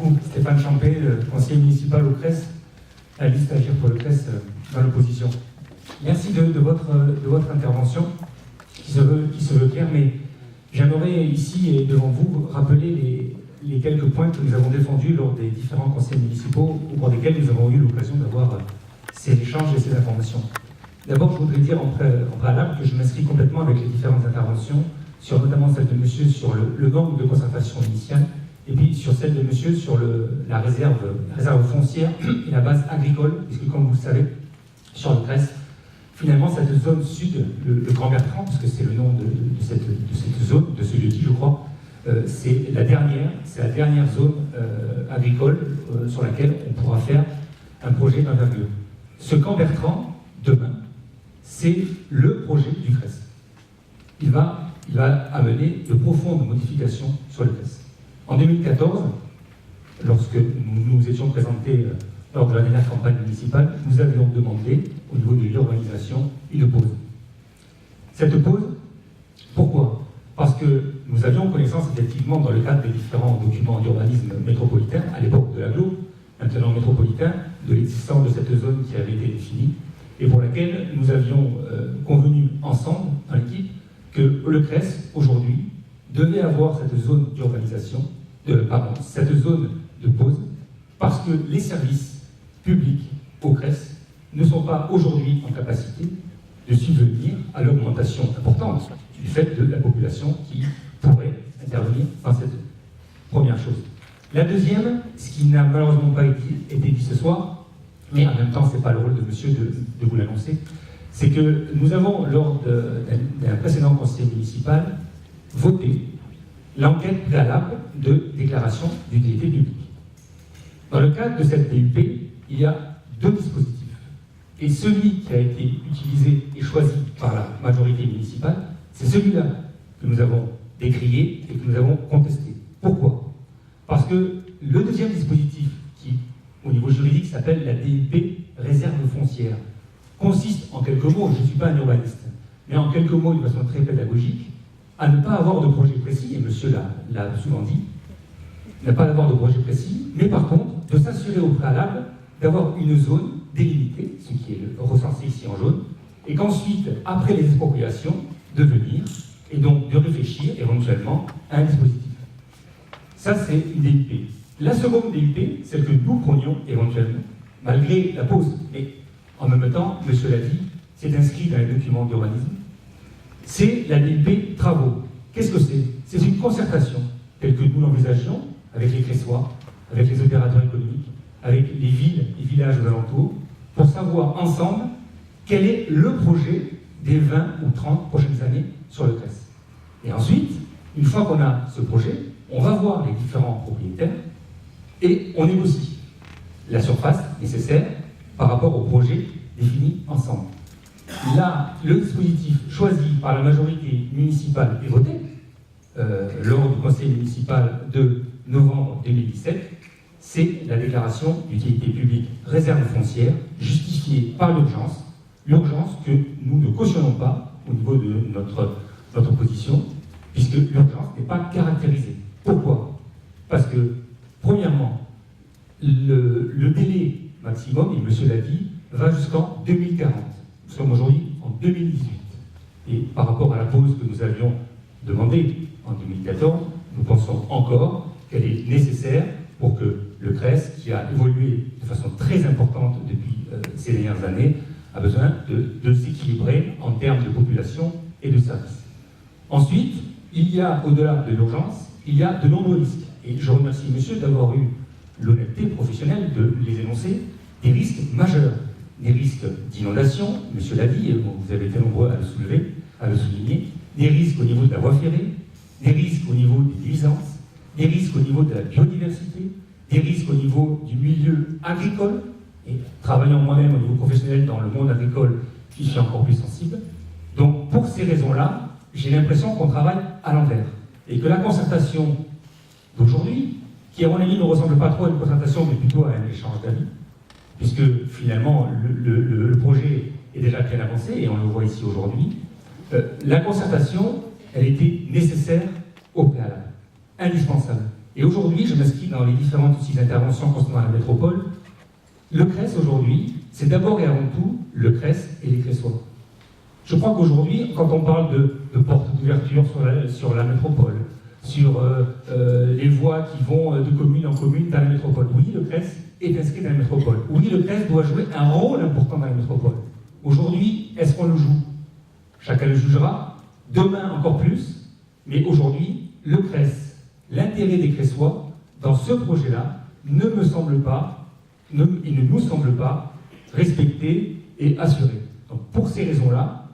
beaucoup. Stéphane Champé, conseiller municipal au CRES, la liste Agir pour le CRES dans l'opposition. Merci de votre intervention, qui se veut claire, mais j'aimerais ici et devant vous rappeler les quelques points que nous avons défendus lors des différents conseils municipaux au cours desquels nous avons eu l'occasion d'avoir ces échanges et ces informations. D'abord, je voudrais dire en préalable que je m'inscris complètement avec les différentes interventions, sur notamment celle de monsieur sur le manque de concertation initiale, et puis sur celle de monsieur sur la réserve foncière et la base agricole, puisque comme vous le savez, sur le CRES, finalement cette zone sud, le Grand Bertrand, parce que c'est le nom de cette zone, de ce lieu-dit, je crois, c'est la dernière zone agricole sur laquelle on pourra faire un projet d'envergure. Ce Grand Bertrand, demain, c'est le projet du CRES. Il va amener de profondes modifications sur le CRES. En 2014, lorsque nous nous étions présentés lors de la dernière campagne municipale, nous avions demandé, au niveau de l'urbanisation, une pause. Cette pause, pourquoi? Parce que nous avions connaissance, effectivement, dans le cadre des différents documents d'urbanisme métropolitain, à l'époque de l'agglo, maintenant métropolitain, de l'existence de cette zone qui avait été définie, et pour laquelle nous avions convenu ensemble, dans l'équipe, que le CRES, aujourd'hui, devait avoir cette zone d'urbanisation, cette zone de pause, parce que les services publics au CRES ne sont pas aujourd'hui en capacité de subvenir à l'augmentation importante du fait de la population qui pourrait intervenir dans cette zone. Première chose. La deuxième, ce qui n'a malheureusement pas été dit ce soir, mais en même temps, ce n'est pas le rôle de monsieur de vous l'annoncer, c'est que nous avons, lors d'un précédent conseil municipal, voté l'enquête préalable de déclaration d'utilité publique. Dans le cadre de cette DUP, il y a deux dispositifs. Et celui qui a été utilisé et choisi par la majorité municipale, c'est celui-là que nous avons décrié et que nous avons contesté. Pourquoi? Parce que le deuxième dispositif, qui, au niveau juridique, s'appelle la DUP réserve foncière, consiste en quelques mots, je ne suis pas un urbaniste, mais en quelques mots, de façon très pédagogique, à ne pas avoir de projet précis, et monsieur l'a souvent dit, ne pas avoir de projet précis, mais par contre, de s'assurer au préalable d'avoir une zone délimitée, ce qui est recensé ici en jaune, et qu'ensuite, après les expropriations, de venir, et donc de réfléchir éventuellement à un dispositif. Ça, c'est une DUP. La seconde DUP, celle que nous prenions éventuellement, malgré la pause, mais en même temps, monsieur l'a dit, c'est inscrit dans les documents d'urbanisme, c'est la DUP travaux. Qu'est-ce que c'est? C'est une concertation, telle que nous l'envisagions, avec les Cressois, avec les opérateurs économiques, avec les villes et villages aux alentours, pour savoir ensemble quel est le projet des 20 ou 30 prochaines années sur le CRES. Et ensuite, une fois qu'on a ce projet, on va voir les différents propriétaires et on négocie la surface nécessaire par rapport au projet défini ensemble. Là, le dispositif choisi par la majorité municipale et voté lors du conseil municipal de novembre 2017, c'est la déclaration d'utilité publique réserve foncière justifiée par l'urgence que nous ne cautionnons pas au niveau de notre position, puisque l'urgence n'est pas caractérisée. Pourquoi? Parce que, premièrement, le délai maximum, et monsieur l'a dit, va jusqu'en 2040. Nous sommes aujourd'hui en 2018. Et par rapport à la pause que nous avions demandée en 2014, nous pensons encore qu'elle est nécessaire pour que le CRES, qui a évolué de façon très importante depuis ces dernières années, a besoin de s'équilibrer en termes de population et de services. Ensuite, il y a, au-delà de l'urgence, il y a de nombreux risques. Et je remercie monsieur d'avoir eu l'honnêteté professionnelle de les énoncer, des risques majeurs. Des risques d'inondation, monsieur l'a dit, et vous avez été nombreux à le soulever, à le souligner, des risques au niveau de la voie ferrée, des risques au niveau des nuisances, des risques au niveau de la biodiversité, des risques au niveau du milieu agricole, et travaillant moi-même au niveau professionnel dans le monde agricole, j'y suis encore plus sensible. Donc pour ces raisons-là, j'ai l'impression qu'on travaille à l'envers, et que la concertation d'aujourd'hui, qui à mon avis ne ressemble pas trop à une concertation, mais plutôt à un échange d'avis, puisque finalement le projet est déjà bien avancé, et on le voit ici aujourd'hui, la concertation, elle était nécessaire au préalable, indispensable. Et aujourd'hui, je m'inscris dit dans les différentes aussi interventions concernant la métropole, le CRES aujourd'hui, c'est d'abord et avant tout le CRES et les Cressois. Je crois qu'aujourd'hui, quand on parle de portes d'ouverture sur la métropole, sur les voies qui vont de commune en commune dans la métropole, oui, le CRES est inscrit dans la métropole. Oui, le CRES doit jouer un rôle important dans la métropole. Aujourd'hui, est-ce qu'on le joue? Chacun le jugera, demain encore plus, mais aujourd'hui, le CRES, l'intérêt des Cressois, dans ce projet-là, ne nous semble pas respecté et assuré. Donc pour ces raisons-là,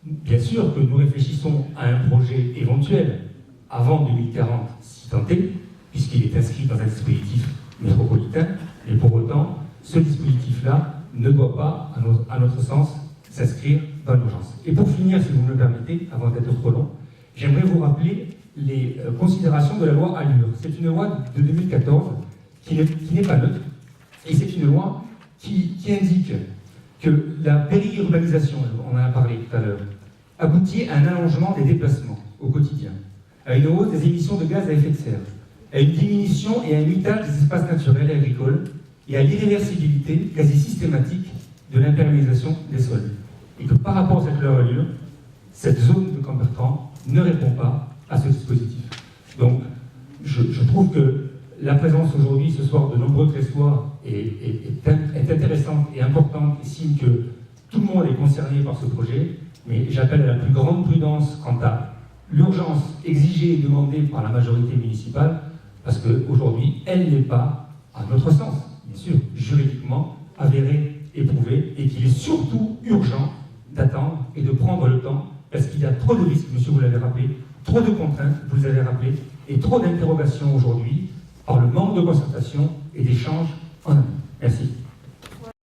bien sûr que nous réfléchissons à un projet éventuel avant 2040, si tant est, puisqu'il est inscrit dans un dispositif métropolitain, mais pour autant, ce dispositif-là ne doit pas, à notre sens, s'inscrire dans l'urgence. Et pour finir, si vous me le permettez, avant d'être trop long, j'aimerais vous rappeler les considérations de la loi Allure. C'est une loi de 2014 qui n'est pas neutre, et c'est une loi qui indique que la périurbanisation, on en a parlé tout à l'heure, aboutit à un allongement des déplacements au quotidien, à une hausse des émissions de gaz à effet de serre, à une diminution et à un mutage des espaces naturels et agricoles, et à l'irréversibilité quasi systématique de l'imperméabilisation des sols. Et que par rapport à cette loi Allure, cette zone de Cambertran ne répond pas à ce dispositif. Donc, je trouve que la présence aujourd'hui, ce soir, de nombreux Cressois est intéressante et importante, et signe que tout le monde est concerné par ce projet, mais j'appelle à la plus grande prudence quant à l'urgence exigée et demandée par la majorité municipale, parce qu'aujourd'hui, elle n'est pas, à notre sens, bien sûr, juridiquement avérée, éprouvée, et qu'il est surtout urgent d'attendre et de prendre le temps, parce qu'il y a trop de risques, monsieur, vous l'avez rappelé, trop de contraintes, vous les avez rappelées, et trop d'interrogations aujourd'hui par le manque de concertation et d'échanges en amont. Merci.